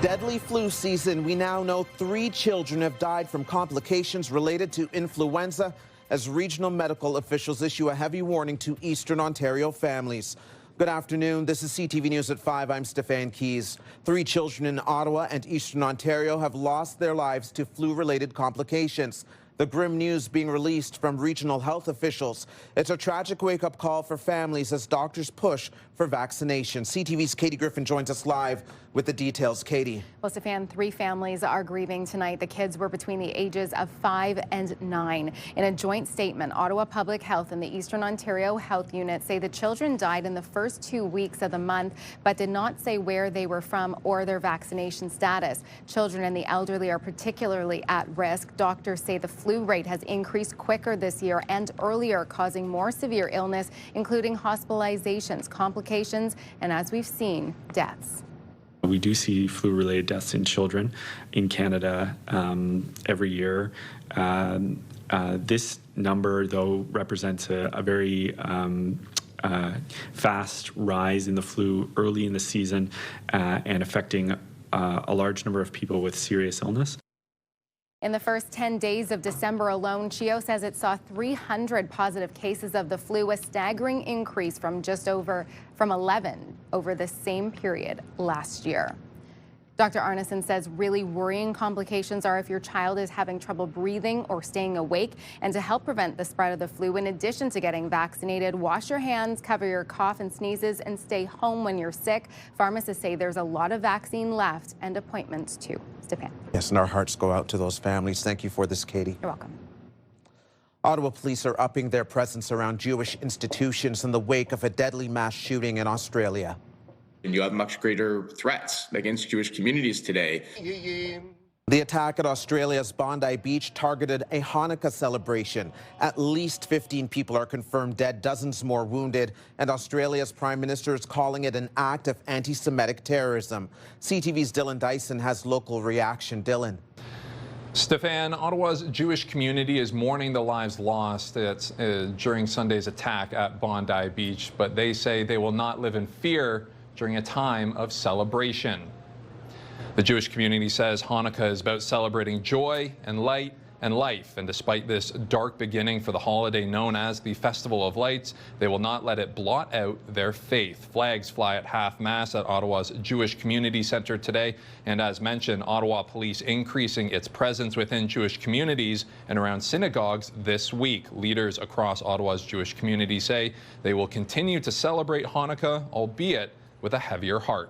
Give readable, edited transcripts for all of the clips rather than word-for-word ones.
Deadly flu season. We now know 3 children have died from complications related to influenza as regional medical officials issue a heavy warning to Eastern Ontario families. Good afternoon. This is CTV News at 5. I'm Stefan Keys. 3 children in Ottawa and Eastern Ontario have lost their lives to flu-related complications. The grim news being released from regional health officials. It's a tragic wake-up call for families as doctors push for vaccination. CTV's Katie Griffin joins us live with the details. Katie. Well, Stefan, 3 families are grieving tonight. The kids were between the ages of 5 and 9. In a joint statement, Ottawa Public Health and the Eastern Ontario Health Unit say the children died in the first 2 weeks of the month, but did not say where they were from or their vaccination status. Children and the elderly are particularly at risk. Doctors say the flu rate has increased quicker this year and earlier, causing more severe illness, including hospitalizations, complications, and as we've seen, deaths. We do see flu-related deaths in children in Canada every year. This number, though, represents a very fast rise in the flu early in the season and affecting a large number of people with serious illness. In the first 10 days of December alone, CHEO says it saw 300 positive cases of the flu, a staggering increase from 11 over the same period last year. Dr. Arneson says really worrying complications are if your child is having trouble breathing or staying awake. And to help prevent the spread of the flu, in addition to getting vaccinated, wash your hands, cover your cough and sneezes, and stay home when you're sick. Pharmacists say there's a lot of vaccine left and appointments too. Stefan. Yes, and our hearts go out to those families. Thank you for this, Katie. You're welcome. Ottawa police are upping their presence around Jewish institutions in the wake of a deadly mass shooting in Australia. And you have much greater threats against Jewish communities today. The attack at Australia's Bondi Beach targeted a Hanukkah celebration. At least 15 people are confirmed dead, dozens more wounded, and Australia's Prime Minister is calling it an act of anti-Semitic terrorism. CTV's Dylan Dyson has local reaction. Dylan. Stefan, Ottawa's Jewish community is mourning the lives lost during Sunday's attack at Bondi Beach, but they say they will not live in fear during a time of celebration. The Jewish community says Hanukkah is about celebrating joy and light and life, and despite this dark beginning for the holiday known as the Festival of Lights, they will not let it blot out their faith. Flags fly at half-mast at Ottawa's Jewish Community Centre today, and as mentioned, Ottawa Police increasing its presence within Jewish communities and around synagogues this week. Leaders across Ottawa's Jewish community say they will continue to celebrate Hanukkah, albeit with a heavier heart.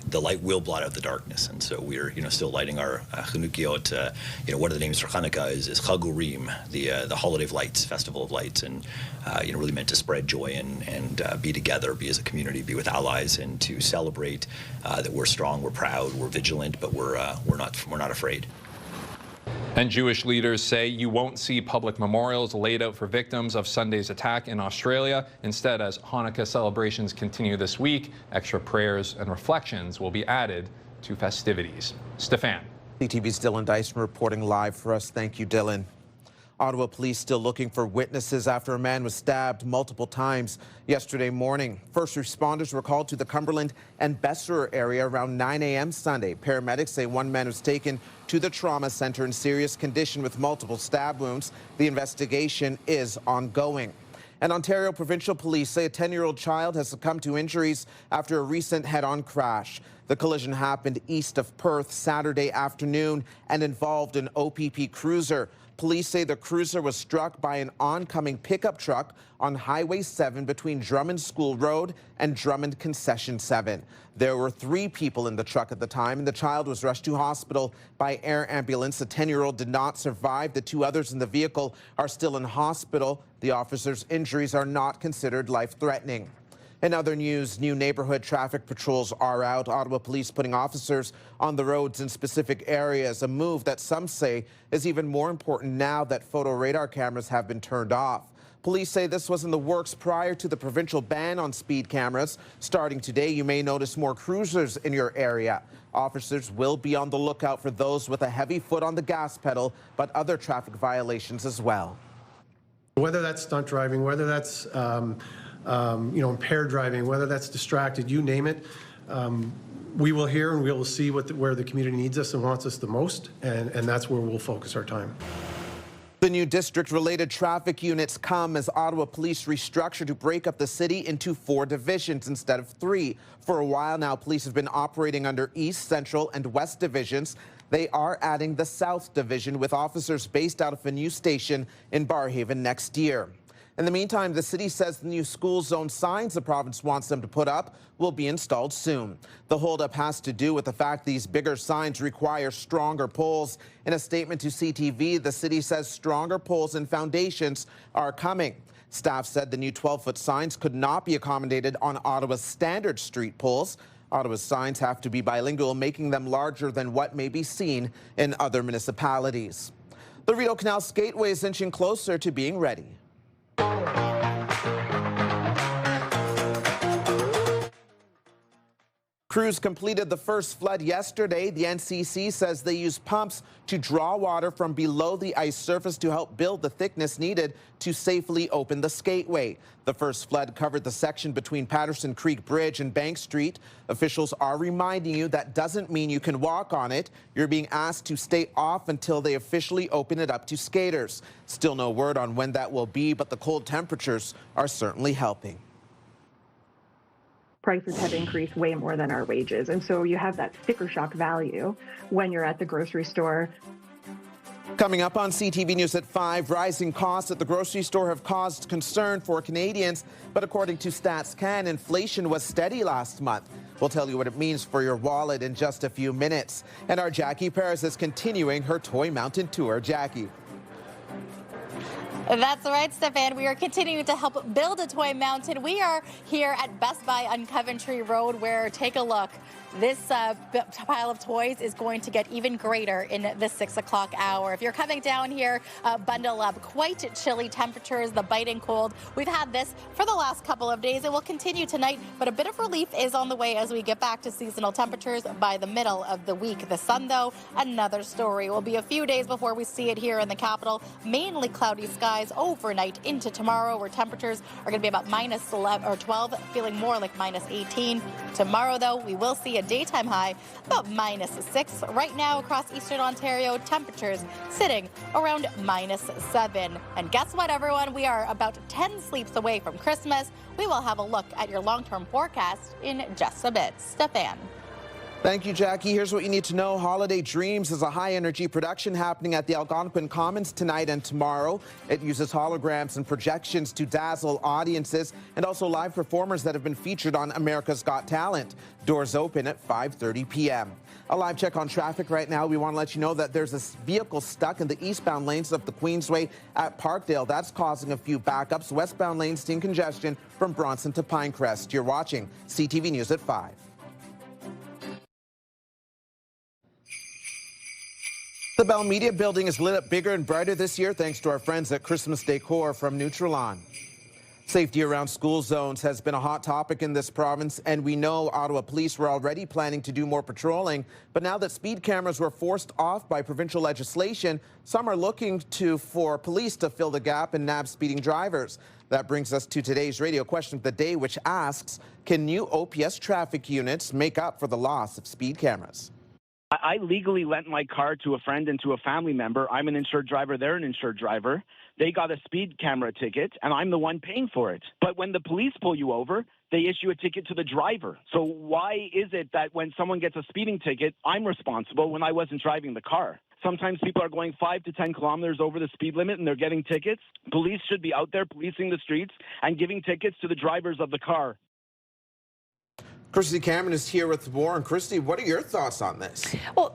The light will blot out the darkness, and so we're still lighting our Hanukkah. One of the names for Hanukkah is Chag Urim, the holiday of lights, festival of lights, and really meant to spread joy and be together, be as a community, be with allies, and to celebrate that we're strong, we're proud, we're vigilant, but we're not afraid. And Jewish leaders say you won't see public memorials laid out for victims of Sunday's attack in Australia. Instead, as Hanukkah celebrations continue this week, extra prayers and reflections will be added to festivities. Stefan. CTV's Dylan Dyson reporting live for us. Thank you, Dylan. Ottawa police still looking for witnesses after a man was stabbed multiple times yesterday morning. First responders were called to the Cumberland and Besserer area around 9 a.m. Sunday. Paramedics say one man was taken to the trauma center in serious condition with multiple stab wounds. The investigation is ongoing. And Ontario Provincial Police say a 10-year-old child has succumbed to injuries after a recent head-on crash. The collision happened east of Perth Saturday afternoon and involved an OPP cruiser. Police say the cruiser was struck by an oncoming pickup truck on Highway 7 between Drummond School Road and Drummond Concession 7. There were 3 people in the truck at the time, and the child was rushed to hospital by air ambulance. The 10-year-old did not survive. The 2 others in the vehicle are still in hospital. The officer's injuries are not considered life-threatening. In other news, new neighborhood traffic patrols are out. Ottawa police putting officers on the roads in specific areas, a move that some say is even more important now that photo radar cameras have been turned off. Police say this was in the works prior to the provincial ban on speed cameras. Starting today, you may notice more cruisers in your area. Officers will be on the lookout for those with a heavy foot on the gas pedal, but other traffic violations as well. Whether that's stunt driving, whether that's impaired driving, whether that's distracted, you name it. we will hear and we will see where the community needs us and wants us the most, and that's where we'll focus our time. The new district-related traffic units come as Ottawa police restructure to break up the city into 4 divisions instead of 3. For a while now, police have been operating under East, Central, and West divisions. They are adding the South Division with officers based out of a new station in Barrhaven next year. In the meantime, the city says the new school zone signs the province wants them to put up will be installed soon. The holdup has to do with the fact these bigger signs require stronger poles. In a statement to CTV, the city says stronger poles and foundations are coming. Staff said the new 12-foot signs could not be accommodated on Ottawa's standard street poles. Ottawa's signs have to be bilingual, making them larger than what may be seen in other municipalities. The Rideau Canal skateway is inching closer to being ready. Crews completed the first flood yesterday. The NCC says they used pumps to draw water from below the ice surface to help build the thickness needed to safely open the skateway. The first flood covered the section between Patterson Creek Bridge and Bank Street. Officials are reminding you that doesn't mean you can walk on it. You're being asked to stay off until they officially open it up to skaters. Still no word on when that will be, but the cold temperatures are certainly helping. Prices have increased way more than our wages. And so you have that sticker shock value when you're at the grocery store. Coming up on CTV News at 5, rising costs at the grocery store have caused concern for Canadians. But according to StatsCan, inflation was steady last month. We'll tell you what it means for your wallet in just a few minutes. And our Jackie Paris is continuing her Toy Mountain tour. Jackie. That's right, Stefan. We are continuing to help build a toy mountain. We are here at Best Buy on Coventry Road, where, take a look, this pile of toys is going to get even greater in the 6 o'clock hour. If you're coming down here, bundle up. Quite chilly temperatures, the biting cold. We've had this for the last couple of days. It will continue tonight, but a bit of relief is on the way as we get back to seasonal temperatures by the middle of the week. The sun, though, another story. It will be a few days before we see it here in the capital. Mainly cloudy skies overnight into tomorrow, where temperatures are going to be about minus 11 or 12, feeling more like minus 18. Tomorrow, though, we will see a daytime high about minus 6. Right now across eastern Ontario, temperatures sitting around minus 7. And guess what, everyone? We are about 10 sleeps away from Christmas. We will have a look at your long-term forecast in just a bit. Stefan. Thank you, Jackie. Here's what you need to know. Holiday Dreams is a high-energy production happening at the Algonquin Commons tonight and tomorrow. It uses holograms and projections to dazzle audiences and also live performers that have been featured on America's Got Talent. Doors open at 5:30 p.m. A live check on traffic right now. We want to let you know that there's a vehicle stuck in the eastbound lanes of the Queensway at Parkdale. That's causing a few backups. Westbound lanes seeing congestion from Bronson to Pinecrest. You're watching CTV News at 5. The Bell Media building is lit up bigger and brighter this year thanks to our friends at Christmas Decor from Nutrilon. Safety around school zones has been a hot topic in this province, and we know Ottawa police were already planning to do more patrolling. But now that speed cameras were forced off by provincial legislation, some are looking for police to fill the gap and nab speeding drivers. That brings us to today's radio question of the day, which asks, can new OPS traffic units make up for the loss of speed cameras? I legally lent my car to a friend and to a family member. I'm an insured driver. They're an insured driver. They got a speed camera ticket, and I'm the one paying for it. But when the police pull you over, they issue a ticket to the driver. So why is it that when someone gets a speeding ticket, I'm responsible when I wasn't driving the car? Sometimes people are going 5 to 10 kilometers over the speed limit, and they're getting tickets. Police should be out there policing the streets and giving tickets to the drivers of the car. Christy Cameron is here with more. And Christy, what are your thoughts on this? Well,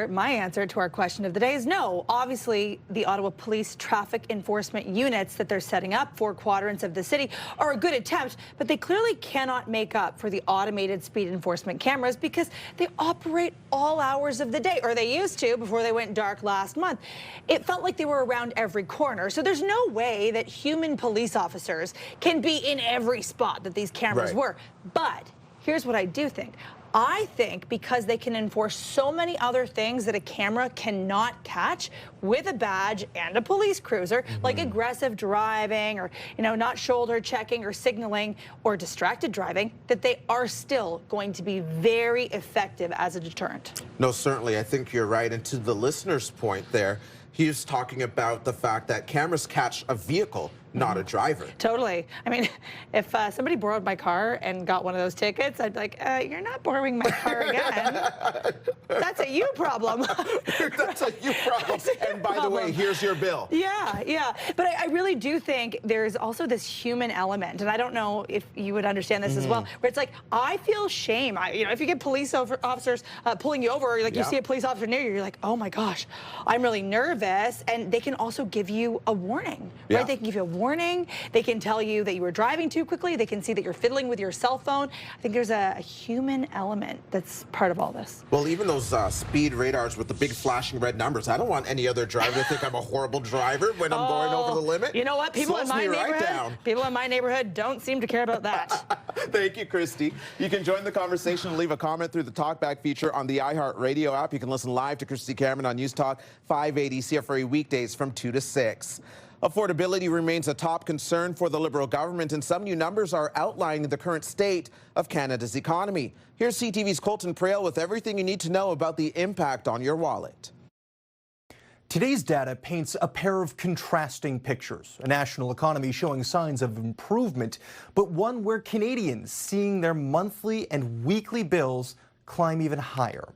my answer to our question of the day is no. Obviously, the Ottawa Police traffic enforcement units that they're setting up 4 quadrants of the city are a good attempt, but they clearly cannot make up for the automated speed enforcement cameras because they operate all hours of the day, or they used to before they went dark last month. It felt like they were around every corner, so there's no way that human police officers can be in every spot that these cameras were. But here's what I do think. I think because they can enforce so many other things that a camera cannot catch with a badge and a police cruiser, like aggressive driving or, not shoulder checking or signaling or distracted driving, that they are still going to be very effective as a deterrent. No, certainly. I think you're right. And to the listener's point there, he was talking about the fact that cameras catch a vehicle, not a driver. Totally. I mean, if somebody borrowed my car and got one of those tickets, I'd be like, you're not borrowing my car again. That's a you problem. That's a you problem. And by the way, here's your bill. Yeah. But I really do think there's also this human element, and I don't know if you would understand this as well, where it's like, I feel shame. If you get police officers pulling you over, or like you see a police officer near you, you're like, oh my gosh, I'm really nervous. And they can also give you a warning, right? They can give you a warning. They can tell you that you were driving too quickly. They can see that you're fiddling with your cell phone. I think there's a human element that's part of all this. Well, even those speed radars with the big flashing red numbers, I don't want any other driver to think I'm a horrible driver when I'm going over the limit. You know what? People in my neighborhood don't seem to care about that. Thank you, Christy. You can join the conversation and leave a comment through the Talkback feature on the iHeartRadio app. You can listen live to Christy Cameron on News Talk 580 CFRA weekdays from 2 to 6. Affordability remains a top concern for the Liberal government, and some new numbers are outlining the current state of Canada's economy. Here's CTV's Colton Prale with everything you need to know about the impact on your wallet. Today's data paints a pair of contrasting pictures. A national economy showing signs of improvement, but one where Canadians seeing their monthly and weekly bills climb even higher.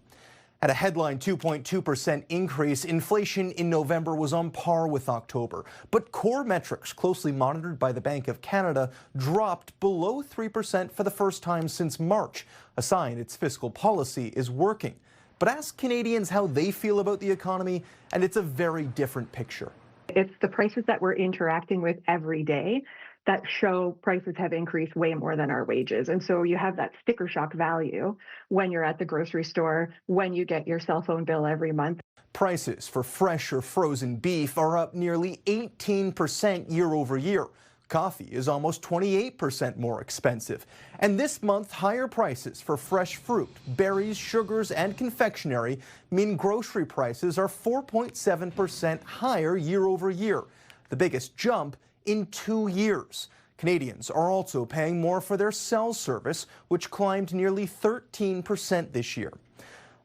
At a headline 2.2% increase, inflation in November was on par with October. But core metrics closely monitored by the Bank of Canada dropped below 3% for the first time since March, a sign its fiscal policy is working. But ask Canadians how they feel about the economy, and it's a very different picture. It's the prices that we're interacting with every day that show prices have increased way more than our wages. And so you have that sticker shock value when you're at the grocery store, when you get your cell phone bill every month. Prices for fresh or frozen beef are up nearly 18% year over year. Coffee is almost 28% more expensive. And this month, higher prices for fresh fruit, berries, sugars, and confectionery mean grocery prices are 4.7% higher year over year, the biggest jump in 2 years. Canadians are also paying more for their cell service, which climbed nearly 13% this year.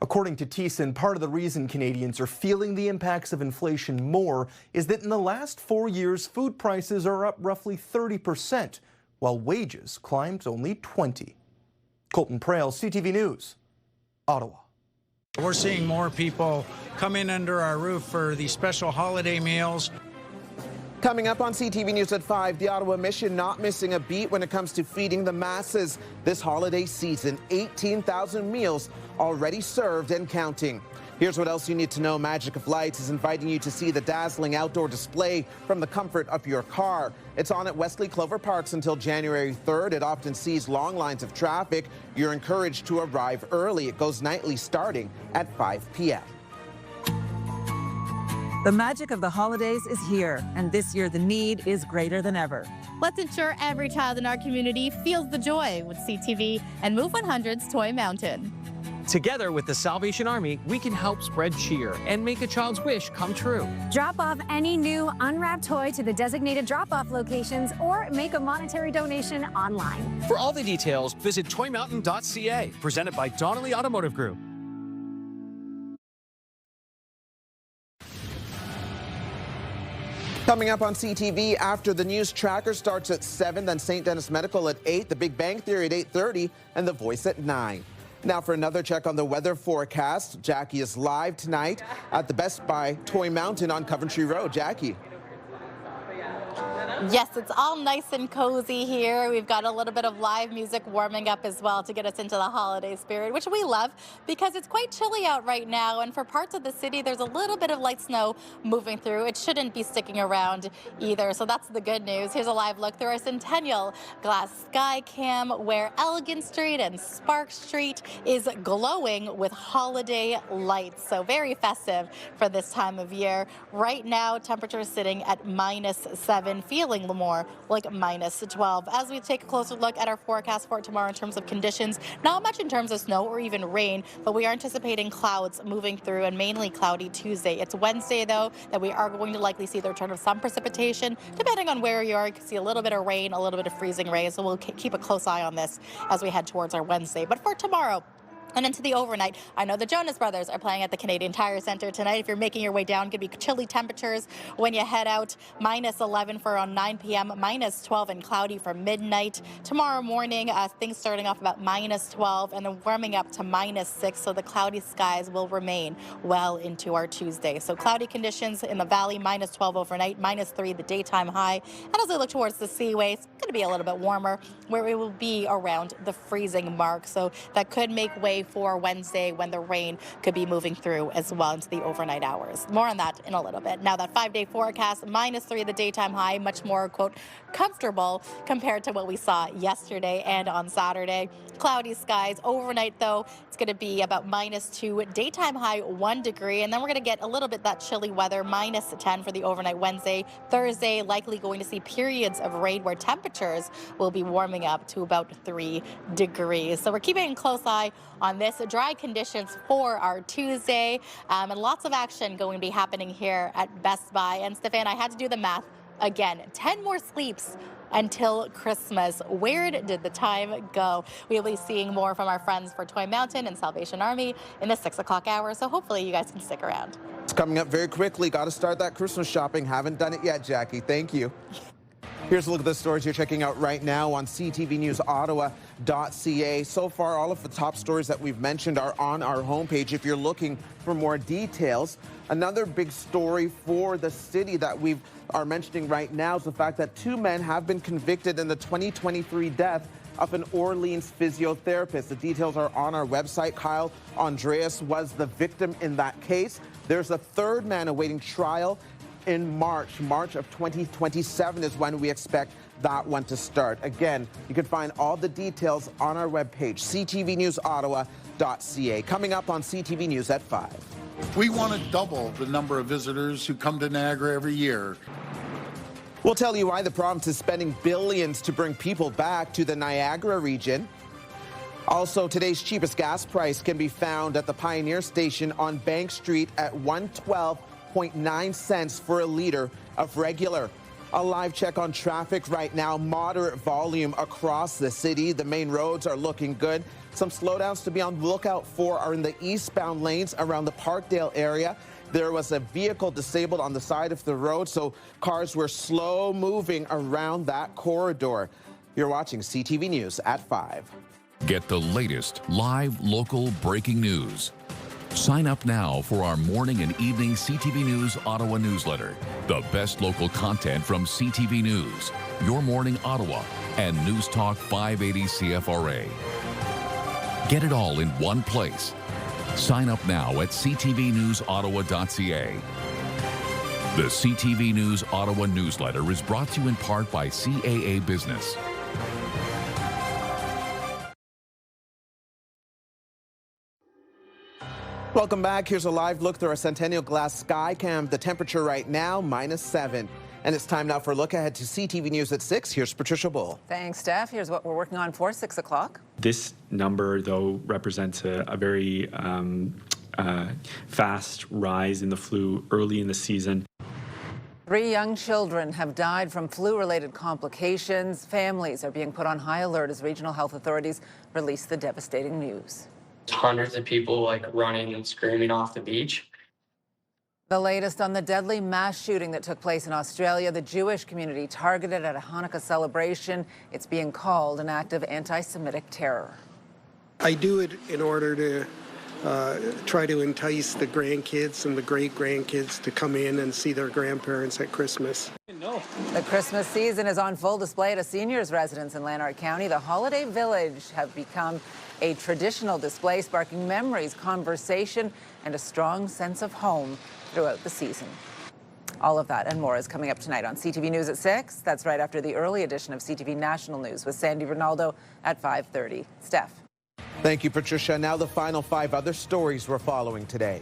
According to Thiessen, part of the reason Canadians are feeling the impacts of inflation more is that in the last 4 years, food prices are up roughly 30%, while wages climbed only 20%. Colton Prale, CTV News, Ottawa. We're seeing more people come in under our roof for these special holiday meals. Coming up on CTV News at 5, the Ottawa Mission not missing a beat when it comes to feeding the masses. This holiday season, 18,000 meals already served and counting. Here's what else you need to know. Magic of Lights is inviting you to see the dazzling outdoor display from the comfort of your car. It's on at Wesley Clover Parks until January 3rd. It often sees long lines of traffic. You're encouraged to arrive early. It goes nightly starting at 5 p.m. The magic of the holidays is here, and this year the need is greater than ever. Let's ensure every child in our community feels the joy with CTV and Move 100's Toy Mountain. Together with the Salvation Army, we can help spread cheer and make a child's wish come true. Drop off any new unwrapped toy to the designated drop-off locations or make a monetary donation online. For all the details, visit toymountain.ca, presented by Donnelly Automotive Group. Coming up on CTV, after the news tracker starts at 7, then St. Denis Medical at 8, The Big Bang Theory at 8:30, and The Voice at 9. Now for another check on the weather forecast. Jackie is live tonight at the Best Buy Toy Mountain on Coventry Road. Jackie. Yes, it's all nice and cozy here. We've got a little bit of live music warming up as well to get us into the holiday spirit, which we love because it's quite chilly out right now. And for parts of the city, there's a little bit of light snow moving through. It shouldn't be sticking around either. So that's the good news. Here's a live look through our Centennial Glass Sky Cam, where Elgin Street and Spark Street is glowing with holiday lights. So very festive for this time of year. Right now, temperature is sitting at -7, feeling feeling more like -12. As we take a closer look at our forecast for tomorrow in terms of conditions, not much in terms of snow or even rain, but we are anticipating clouds moving through and mainly cloudy Tuesday. It's Wednesday, though, that we are going to likely see the return of some precipitation. Depending on where you are, you can see a little bit of rain, a little bit of freezing rain. So we'll keep a close eye on this as we head towards our Wednesday. But for tomorrow, and into the overnight, I know the Jonas Brothers are playing at the Canadian Tire Centre tonight. If you're making your way down, going to be chilly temperatures when you head out. -11 for around 9 p.m., -12 and cloudy for midnight. Tomorrow morning, things starting off about -12 and then warming up to -6, so the cloudy skies will remain well into our Tuesday. So cloudy conditions in the valley, -12 overnight, -3 the daytime high. And as we look towards the seaway, it's going to be a little bit warmer, where it will be around the freezing mark. So that could make way for Wednesday when the rain could be moving through as well into the overnight hours. More on that in a little bit. Now, that 5-day forecast, -3 the daytime high, much more, quote, comfortable compared to what we saw yesterday and on Saturday. Cloudy skies overnight, though, it's going to be about -2, daytime high 1 degree, and then we're going to get a little bit that chilly weather, -10 for the overnight Wednesday. Thursday, likely going to see periods of rain where temperatures will be warming up to about 3 degrees. So we're keeping a close eye on this. Dry conditions for our Tuesday, and lots of action going to be happening here at Best Buy. And Stefan, I had to do the math again. 10 more sleeps until Christmas. Where did the time go? We'll be seeing more from our friends for Toy Mountain and Salvation Army in the 6 o'clock hour, so hopefully you guys can stick around. It's coming up very quickly. Got to start that Christmas shopping. Haven't done it yet, Jackie. Thank you. Here's a look at the stories you're checking out right now on CTV News Ottawa.ca. So far, all of the top stories that we've mentioned are on our homepage if you're looking for more details. Another big story for the city that we are mentioning right now is the fact that 2 men have been convicted in the 2023 death of an Orleans physiotherapist. The details are on our website. Kyle Andreas was the victim in that case. There's a 3rd man awaiting trial in March of 2027 is when we expect that one to start. Again, you can find all the details on our webpage, ctvnewsottawa.ca. Coming up on CTV News at 5. We want to double the number of visitors who come to Niagara every year. We'll tell you why the province is spending billions to bring people back to the Niagara region. Also, today's cheapest gas price can be found at the Pioneer Station on Bank Street at 112.9 cents for a liter of regular. A live check on traffic right now. Moderate volume across the city. The main roads are looking good. Some slowdowns to be on the lookout for are in the eastbound lanes around the Parkdale area. There was a vehicle disabled on the side of the road, so cars were slow moving around that corridor. You're watching CTV News at 5. Get the latest live local breaking news. Sign up now for our morning and evening CTV News Ottawa newsletter. The best local content from CTV News, Your Morning Ottawa, and News Talk 580 CFRA. Get it all in one place. Sign up now at ctvnewsottawa.ca. The CTV News Ottawa newsletter is brought to you in part by CAA Business. Welcome back. Here's a live look through our Centennial Glass Sky Cam. The temperature right now, -7. And it's time now for a look ahead to CTV News at 6. Here's Patricia Bull. Thanks, Steph. Here's what we're working on for 6 o'clock. This number, though, represents a very fast rise in the flu early in the season. 3 young children have died from flu-related complications. Families are being put on high alert as regional health authorities release the devastating news. Hundreds of people running and screaming off the beach. The latest on the deadly mass shooting that took place in Australia, the Jewish community targeted at a Hanukkah celebration. It's being called an act of anti-Semitic terror. I do it in order to try to entice the grandkids and the great-grandkids to come in and see their grandparents at Christmas. The Christmas season is on full display at a seniors' residence in Lanark County. The Holiday Village have become a traditional display, sparking memories, conversation, and a strong sense of home throughout the season. All of that and more is coming up tonight on CTV News at 6. That's right after the early edition of CTV National News with Sandy Ronaldo at 5:30. Steph. Thank you, Patricia. Now the final 5 other stories we're following today.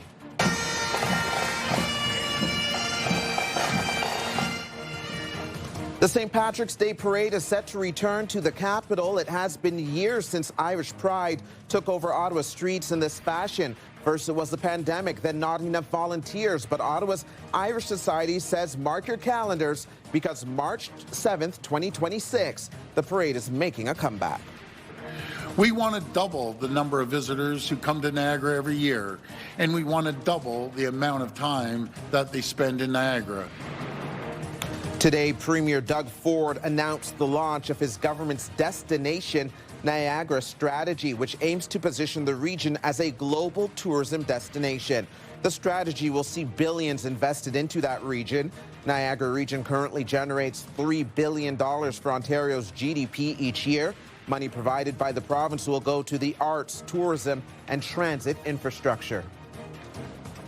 The St. Patrick's Day Parade is set to return to the capital. It has been years since Irish pride took over Ottawa streets in this fashion. First it was the pandemic, then not enough volunteers. But Ottawa's Irish Society says mark your calendars because March 7th, 2026, the parade is making a comeback. We want to double the number of visitors who come to Niagara every year, and we want to double the amount of time that they spend in Niagara. Today, Premier Doug Ford announced the launch of his government's Destination Niagara strategy, which aims to position the region as a global tourism destination. The strategy will see billions invested into that region. Niagara region currently generates $3 billion for Ontario's GDP each year. Money provided by the province will go to the arts, tourism, and transit infrastructure.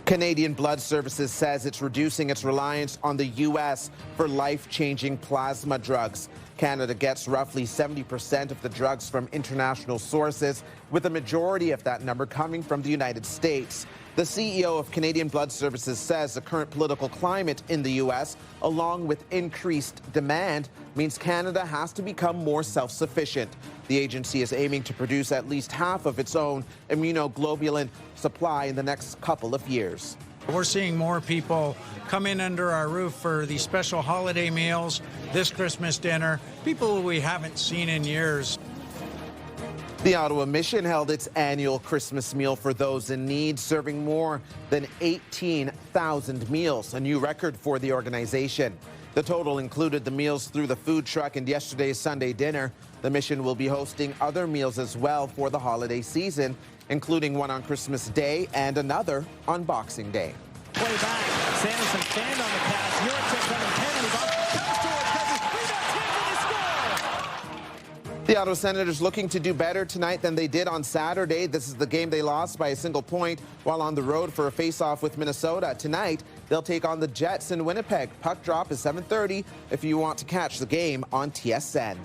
Canadian Blood Services says it's reducing its reliance on the U.S. for life-changing plasma drugs. Canada gets roughly 70% of the drugs from international sources, with a majority of that number coming from the United States. The CEO of Canadian Blood Services says the current political climate in the U.S., along with increased demand, means Canada has to become more self-sufficient. The agency is aiming to produce at least half of its own immunoglobulin supply in the next couple of years. We're seeing more people come in under our roof for these special holiday meals, this Christmas dinner, people we haven't seen in years. The Ottawa Mission held its annual Christmas meal for those in need, serving more than 18,000 meals, a new record for the organization. The total included the meals through the food truck and yesterday's Sunday dinner. The Mission will be hosting other meals as well for the holiday season, including one on Christmas Day and another on Boxing Day. Way back, Sanderson stand on the pass. Yurchek coming 10 and he's on. Comes toward Cousins. The Ottawa Senators looking to do better tonight than they did on Saturday. This is the game they lost by a single point while on the road for a face-off with Minnesota. Tonight, they'll take on the Jets in Winnipeg. Puck drop is 7:30 if you want to catch the game on TSN.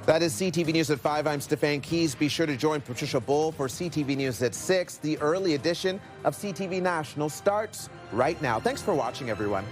That is CTV News at 5. I'm Stefan Keys. Be sure to join Patricia Bull for CTV News at 6. The early edition of CTV National starts right now. Thanks for watching, everyone.